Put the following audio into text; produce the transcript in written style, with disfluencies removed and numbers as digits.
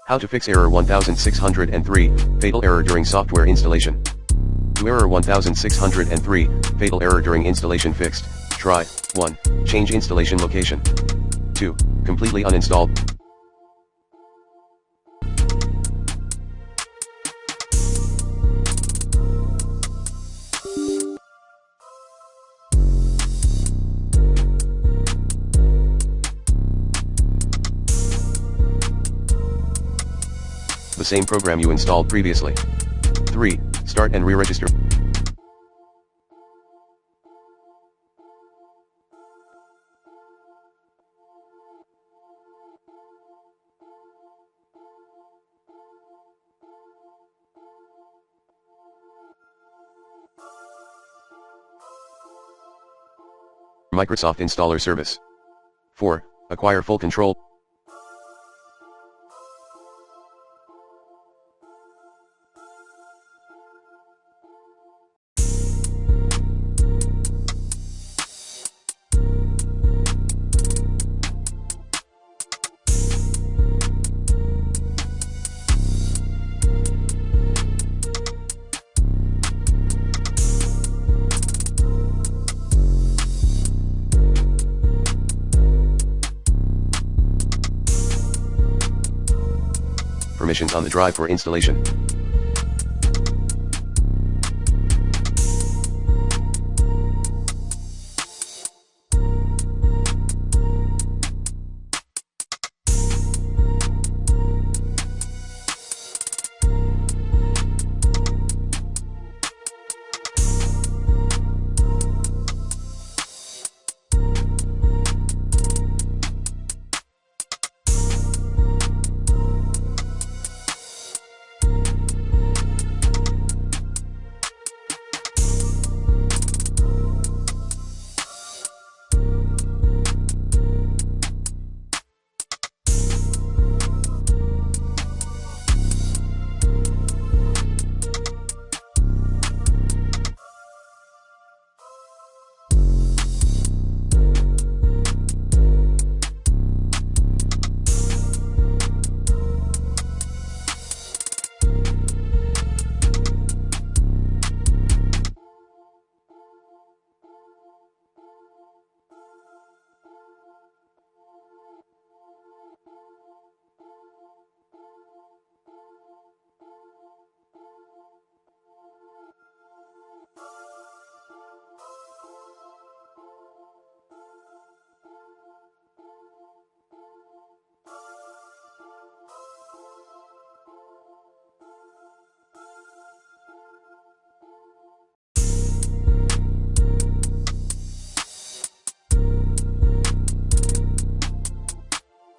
How to fix error 1603, fatal error during software installation. To error 1603, fatal error during installation fixed, try, 1. Change installation location. 2. Completely uninstall. The same program you installed previously. 3. Start and re-register. Microsoft Installer Service. 4. Acquire full control. Permissions on the drive for installation.